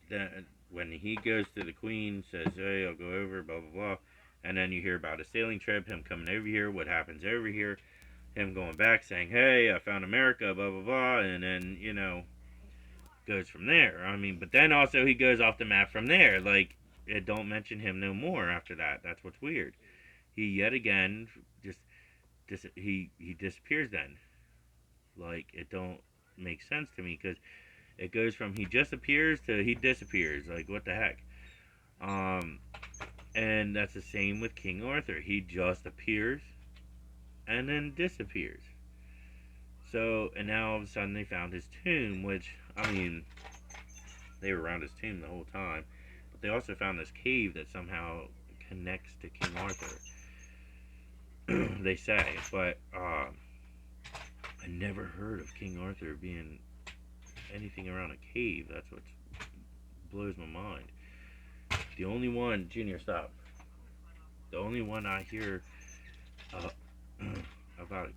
then when he goes to the Queen, says, "Hey, I'll go over," blah blah blah, and then you hear about a sailing trip, him coming over here, what happens over here, him going back saying, "Hey, I found America," blah blah blah, and then goes from there. I mean, but then also he goes off the map from there. Like it don't mention him no more after that. That's what's weird. He yet again just he disappears then. Like it don't make sense to me because it goes from he just appears to he disappears. Like what the heck? Um, and that's the same with King Arthur. He just appears and then disappears. So and now all of a sudden they found his tomb, which I mean they were around his tomb the whole time, but they also found this cave that somehow connects to King Arthur. They say, but I never heard of King Arthur being anything around a cave. That's what blows my mind. The only one, Junior, stop. The only one I hear uh, about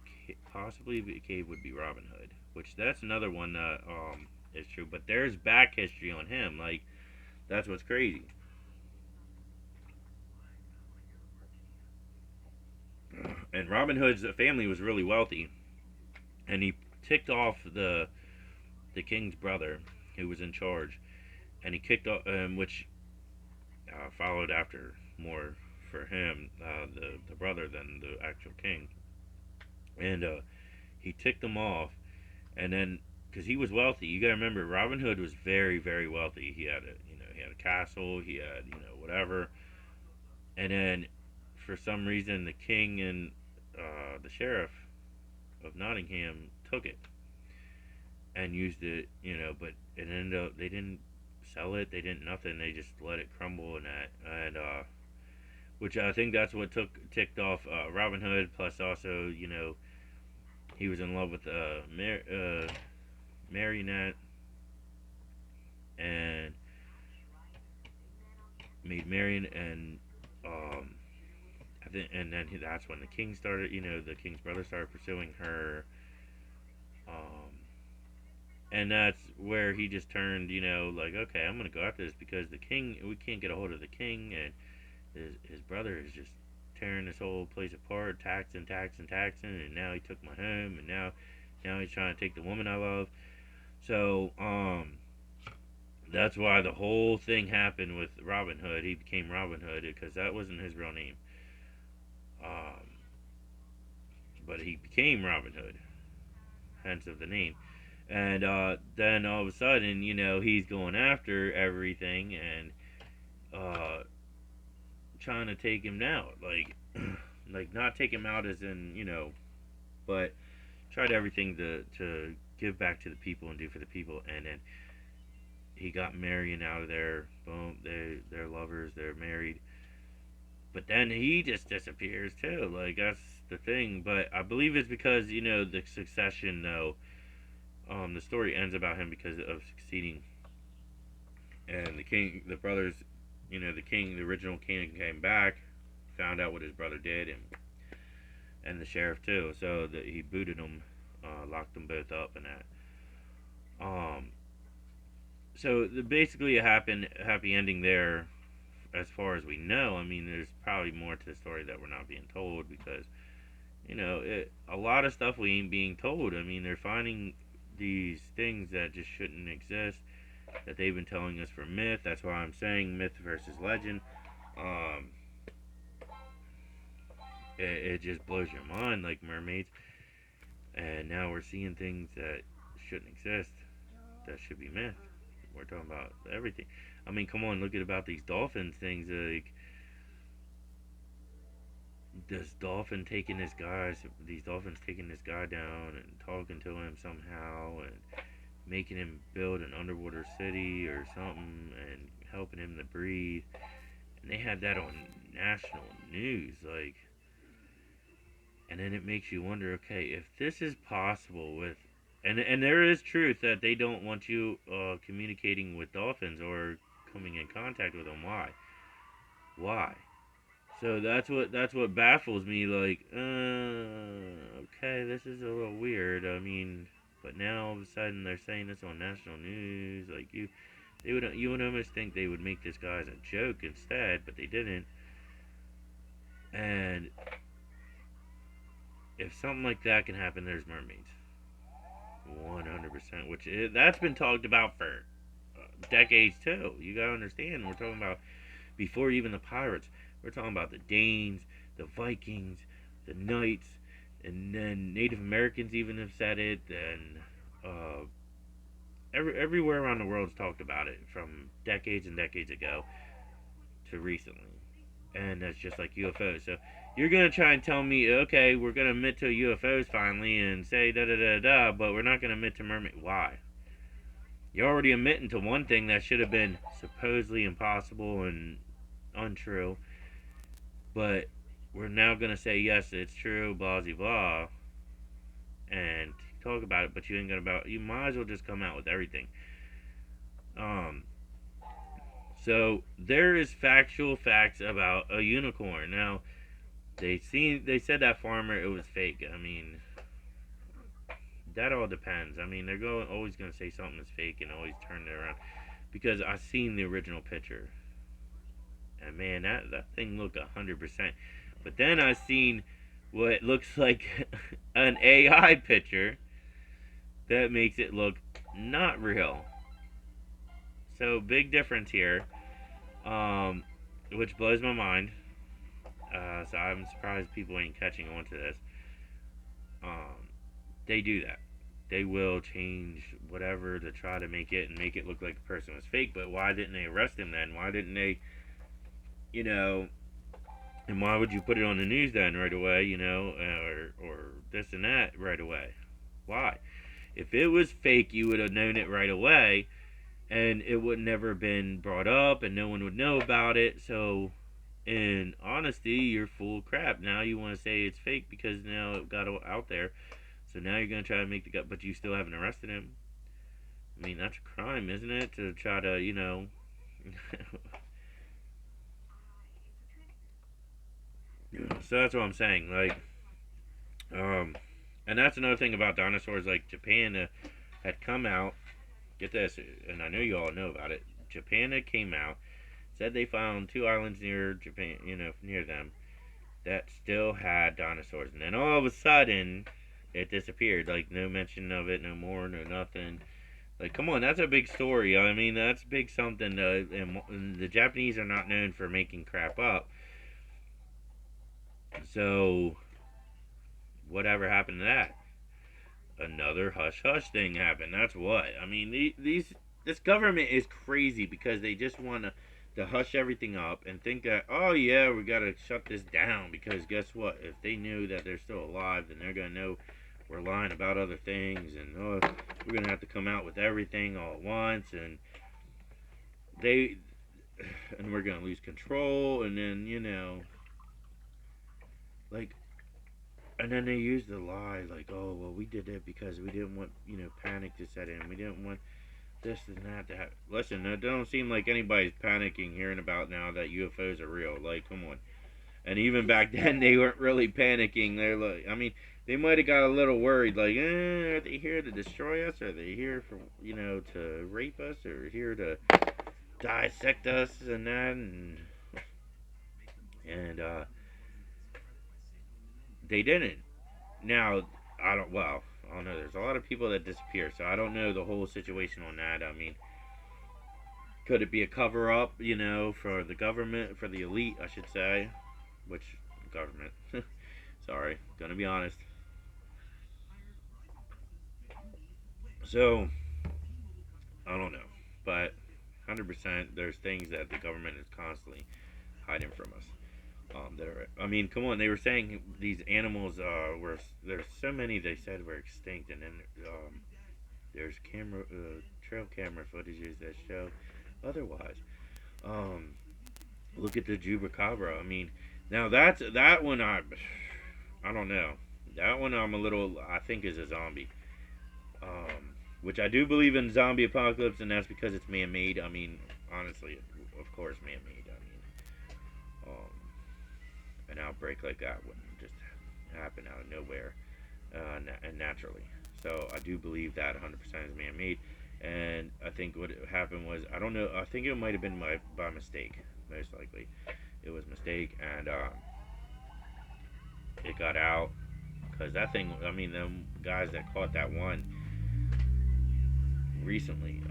possibly a cave would be Robin Hood, which that's another one that is true. But there's back history on him. Like that's what's crazy. And Robin Hood's family was really wealthy, and he ticked off the king's brother who was in charge, and he kicked off which followed after more for him, the brother than the actual king, and he ticked them off, and then because he was wealthy, you gotta remember Robin Hood was very very wealthy. He had a castle, he had whatever, and then for some reason the king and the sheriff of Nottingham took it and used it, but it ended up they didn't sell it, they didn't nothing, they just let it crumble and that, and which I think that's what ticked off Robin Hood. Plus, also, he was in love with Marionette and made Marion, and um, I think, and then that's when the king started. The king's brother started pursuing her, um, and that's where he just turned. Like okay, I'm gonna go after this because the king. We can't get a hold of the king, and his brother is just tearing this whole place apart, taxing, taxing, taxing, and now he took my home, and now he's trying to take the woman I love. So that's why the whole thing happened with Robin Hood. He became Robin Hood because that wasn't his real name. Um, but he became Robin Hood, hence of the name. And then all of a sudden, he's going after everything and uh, trying to take him out. Like, like not take him out as in, but tried everything to give back to the people and do for the people. And then he got Marion out of there. Boom, they're lovers. They're married. But then he just disappears too. Like that's the thing. But I believe it's because the succession. Though the story ends about him because of succeeding, and the king, the brothers, the king, the original king came back, found out what his brother did, and the sheriff too. So that he booted them, locked them both up, and that. Um, so basically a happy ending there, as far as we know. I mean, there's probably more to the story that we're not being told because a lot of stuff we ain't being told. I mean, they're finding these things that just shouldn't exist that they've been telling us for myth. That's why I'm saying myth versus legend. Um, it just blows your mind, like mermaids. And now we're seeing things that shouldn't exist, that should be myth. We're talking about everything. I mean, come on, look at about these dolphins things. Like this dolphin taking this guy, these dolphins taking this guy down and talking to him somehow and making him build an underwater city or something and helping him to breathe. And they had that on national news, like, and then it makes you wonder, okay, if this is possible with And there is truth that they don't want you communicating with dolphins or coming in contact with them. Why? Why? So that's what baffles me. Like, okay, this is a little weird. I mean, but now all of a sudden they're saying this on national news. Like you would almost think they would make this guy as a joke instead, but they didn't. And if something like that can happen, there's mermaids, 100%. That's been talked about for decades too. You gotta understand. We're talking about before even the pirates. We're talking about the Danes, the Vikings, the Knights, and then Native Americans even have said it, and uh, everywhere around the world's talked about it from decades and decades ago to recently. And that's just like UFOs. So you're gonna try and tell me, okay, we're gonna admit to UFOs finally and say da da da da, but we're not gonna admit to mermaid. Why? You're already admitting to one thing that should have been supposedly impossible and untrue, but we're now gonna say yes, it's true, blah blah blah, and talk about it. But you ain't gonna about. You might as well just come out with everything. Um, so there is factual facts about a unicorn. Now they said that farmer it was fake. I mean, that all depends. I mean, always gonna say something is fake and always turn it around because I seen the original picture and man, that thing looked 100%. But then I seen what looks like an AI picture that makes it look not real. So big difference here, um, which blows my mind. So I'm surprised people ain't catching on to this. Um, they do that. They will change whatever to try to make it look like the person was fake. But why didn't they arrest him then? Why didn't they, you know? And why would you put it on the news then right away? Or this and that right away? Why? If it was fake, you would have known it right away, and it would never have been brought up, and no one would know about it. So, in honesty, you're full of crap. Now you want to say it's fake because now it got out there. So now you're gonna try to make the guy, but you still haven't arrested him. I mean, that's a crime, isn't it? To try to, so that's what I'm saying. Like, um, and that's another thing about dinosaurs. Like Japan had come out. Get this, and I know you all know about it. Japan had came out, said they found two islands near Japan, near them that still had dinosaurs, and then all of a sudden, it disappeared. Like no mention of it, no more, no nothing. Like, come on, that's a big story. I mean, that's big something. And the Japanese are not known for making crap up. So, whatever happened to that? Another hush hush thing happened. That's what. I mean, this government is crazy because they just want to hush everything up and think that, oh yeah, we gotta shut this down because guess what? If they knew that they're still alive, then they're gonna know we're lying about other things, and oh, we're gonna have to come out with everything all at once, and they and we're gonna lose control, and then like, and then they use the lie like, oh well, we did it because we didn't want panic to set in, we didn't want this and that to happen. Listen, it don't seem like anybody's panicking hearing about now that UFOs are real. Like, come on. And even back then, they weren't really panicking. They're like, I mean, they might have got a little worried, like, are they here to destroy us? Are they here for, to rape us? Or here to dissect us and that? And they didn't. Now, I don't know. There's a lot of people that disappear, so I don't know the whole situation on that. I mean, could it be a cover up, for the government, for the elite, I should say? Which, government. Sorry, gonna be honest. So, I don't know. But 100% there's things that the government is constantly hiding from us. That are, I mean, come on, they were saying these animals were, there's so many they said were extinct, and then there's trail camera footages that show otherwise. Um, Look at the Jubacabra. I mean, now that one I don't know. That one I'm a little, I think is a zombie. Which I do believe in zombie apocalypse, and that's because it's man-made. I mean, honestly, of course, man-made. I mean, an outbreak like that wouldn't just happen out of nowhere and naturally. So I do believe that 100% is man-made. And I think what happened was, I don't know, I think it might have been by mistake, most likely. It was mistake, and it got out. Because that thing, I mean, them guys that caught that one recently,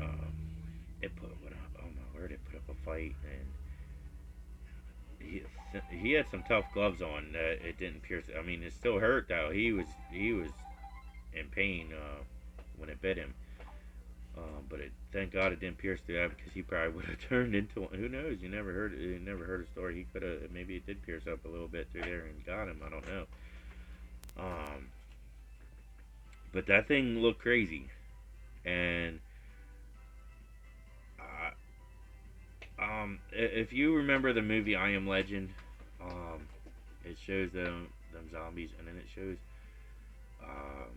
it put, oh my word, it put up a fight, and he had some tough gloves on that it didn't pierce. I mean, it still hurt though. He was in pain when it bit him. But thank God it didn't pierce through that, because he probably would have turned into one. Who knows? You never heard a story. He could have, maybe it did pierce up a little bit through there and got him. I don't know. Um, but that thing looked crazy, and if you remember the movie I Am Legend, um, it shows them zombies, and then um,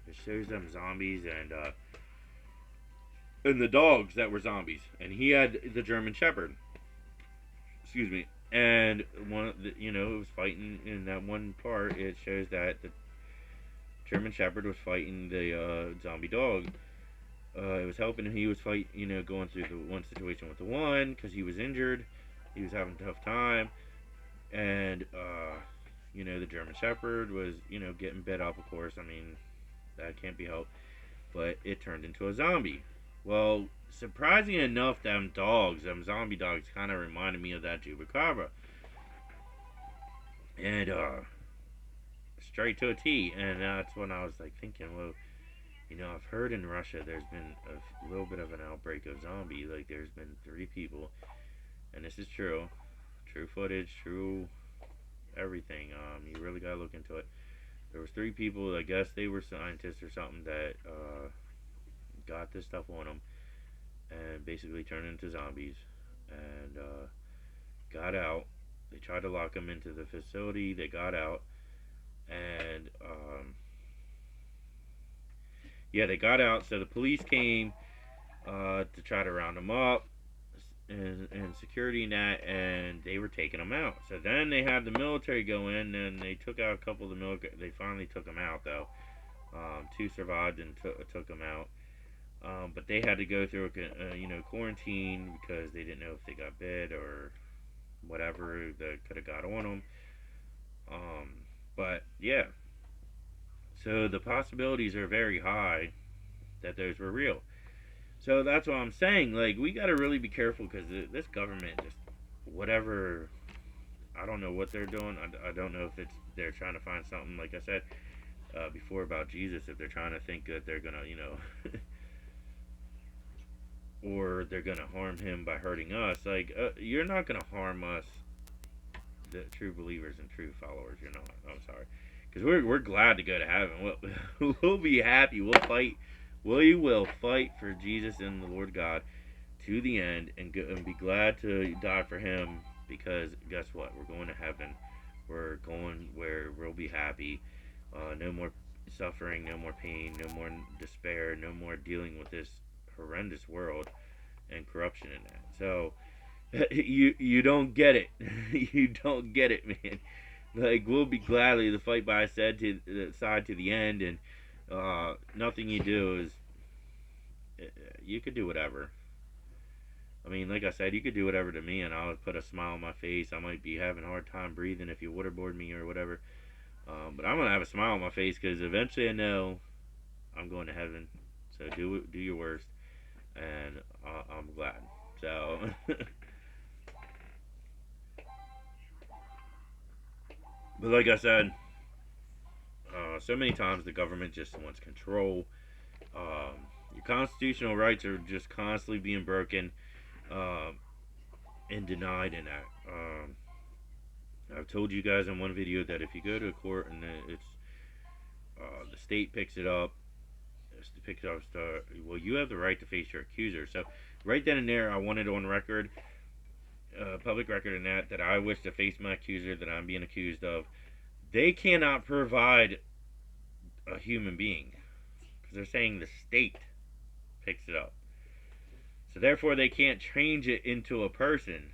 it shows them zombies and the dogs that were zombies, and he had the German Shepherd. Excuse me. And it was fighting in that one part. It shows that the German Shepherd was fighting the zombie dog. It was helping him. He was going through the one situation with the one because he was injured. He was having a tough time, and the German Shepherd was getting bit up. Of course, I mean that can't be helped, but it turned into a zombie. Well, surprising enough, them zombie dogs, kind of reminded me of that Chupacabra, and straight to a T. And that's when I was like thinking, well, I've heard in Russia there's been a little bit of an outbreak of zombie. Like, there's been 3 people, and this is true footage, true everything. You really gotta look into it. There was 3 people. I guess they were scientists or something that got this stuff on them and basically turned into zombies and got out. They tried to lock them into the facility. They got out, and they got out. So the police came to try to round them up, and security and that, and they were taking them out. So then they had the military go in, and they took out a couple of the military. They finally took them out though. 2 survived and took them out. But they had to go through a quarantine because they didn't know if they got bit or whatever that could have got on them. But yeah, so the possibilities are very high that those were real. So that's what I'm saying. Like, we got to really be careful, because this government just whatever. I don't know what they're doing. I don't know if they're trying to find something, like I said before about Jesus, if they're trying to think that they're gonna or they're gonna harm him by hurting us. Like, you're not gonna harm us, the true believers and true followers. You're not. I'm sorry, because we're glad to go to heaven. We'll be happy. We'll fight. We will fight for Jesus and the Lord God to the end, and be glad to die for Him. Because guess what? We're going to heaven. We're going where we'll be happy. No more suffering. No more pain. No more despair. No more dealing with this horrendous world and corruption in that. So you don't get it. You don't get it, man. Like, we'll be gladly to fight by side to the end, and nothing you do is, you could do whatever. I mean, like I said, you could do whatever to me, and I'll put a smile on my face. I might be having a hard time breathing if you waterboard me or whatever, but I'm gonna have a smile on my face, because eventually I know I'm going to heaven. So do your worst, and I'm glad. So but like I said, so many times the government just wants control. Your constitutional rights are just constantly being broken um, and denied in that. I've told you guys in one video that if you go to a court and it's the state picks it up, well, you have the right to face your accuser. So right then and there, I wanted on record, public record in that I wish to face my accuser that I'm being accused of. They cannot provide a human being, because they're saying the state picks it up. So therefore, they can't change it into a person.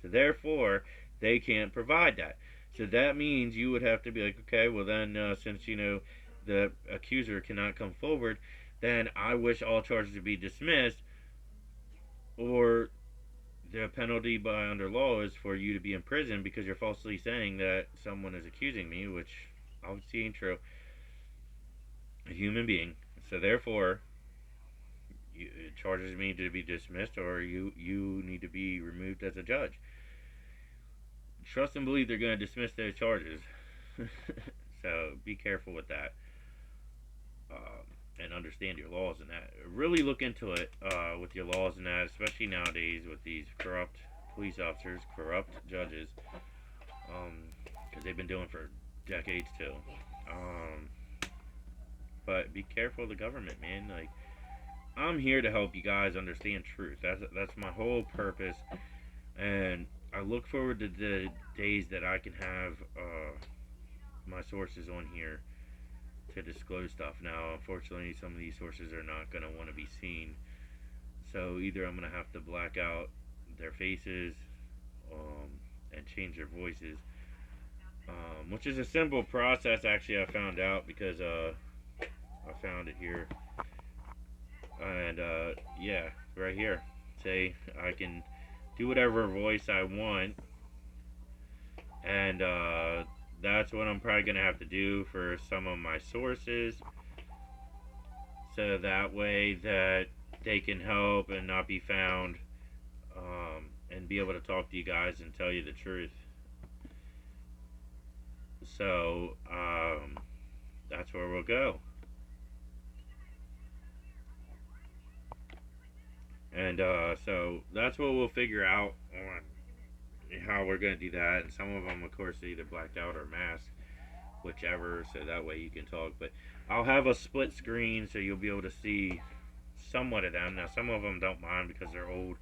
So therefore, they can't provide that. So that means you would have to be like, okay, well then, since the accuser cannot come forward, then I wish all charges to be dismissed, or the penalty by under law is for you to be in prison because you're falsely saying that someone is accusing me, which obviously ain't true. A human being. So therefore, it charges me to be dismissed, or you need to be removed as a judge. Trust and believe they're going to dismiss those charges. So be careful with that, and understand your laws and that. Really look into it with your laws and that, especially nowadays with these corrupt police officers, corrupt judges, because they've been doing for decades too. Um, but be careful of the government, man. Like, I'm here to help you guys understand truth. That's my whole purpose, and I look forward to the days that I can have my sources on here to disclose stuff. Now, unfortunately, some of these sources are not going to want to be seen, so either I'm going to have to black out their faces and change their voices, which is a simple process. Actually, I found out because I found it here, and yeah, right here. Say I can do whatever voice I want, and that's what I'm probably gonna have to do for some of my sources, so that way that they can help and not be found, and be able to talk to you guys and tell you the truth. So that's where we'll go, and so that's what we'll figure out on how we're gonna do that. And some of them, of course, are either blacked out or masked, whichever, so that way you can talk. But I'll have a split screen so you'll be able to see somewhat of them. Now, some of them don't mind because they're old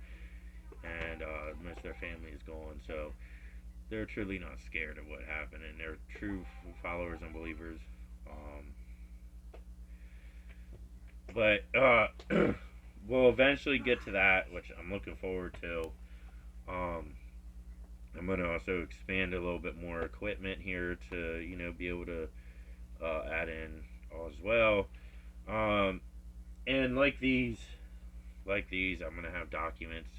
and most of their family is gone, so they're truly not scared of what happened, and they're true followers and believers. Um, but we'll eventually get to that, which I'm looking forward to. Um, I'm going to also expand a little bit more equipment here to, be able to add in as well. And like these, I'm going to have documents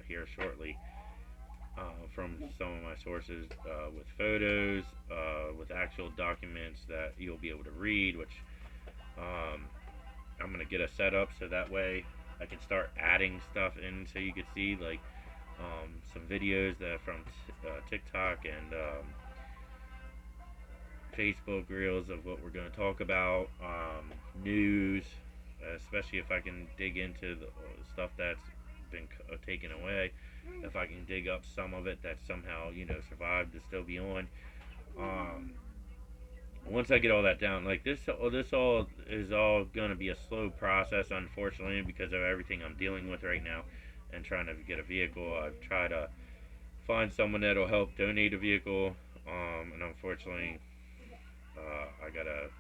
here shortly from some of my sources with photos, with actual documents that you'll be able to read, which um, I'm going to get a setup so that way I can start adding stuff in so you can see, like some videos that are from TikTok and Facebook reels of what we're going to talk about, news, especially if I can dig into the stuff that's been taken away. If I can dig up some of it that somehow survived to still be on. Um, Once I get all that down, like this all is all going to be a slow process, unfortunately, because of everything I'm dealing with right now, and trying to get a vehicle. I've tried to find someone that'll help donate a vehicle, and unfortunately, I gotta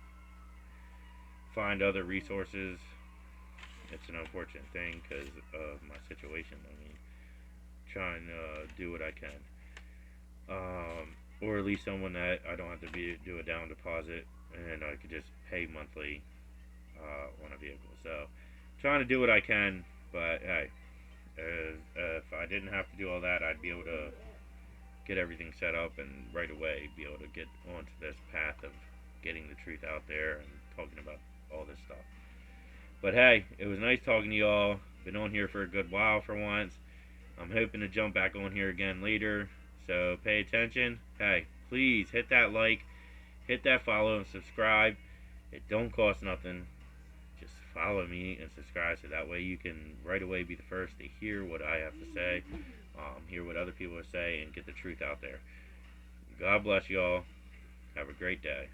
find other resources. It's an unfortunate thing because of my situation. I mean, trying to do what I can, or at least someone that I don't have to do a down deposit, and I could just pay monthly on a vehicle. So, trying to do what I can, but hey, if I didn't have to do all that, I'd be able to get everything set up and right away be able to get onto this path of getting the truth out there and talking about all this stuff. But hey, it was nice talking to y'all. Been on here for a good while for once. I'm hoping to jump back on here again later. So pay attention. Hey, please hit that like, hit that follow, and subscribe. It don't cost nothing. Just follow me and subscribe so that way you can right away be the first to hear what I have to say, hear what other people say, and get the truth out there. God bless y'all. Have a great day.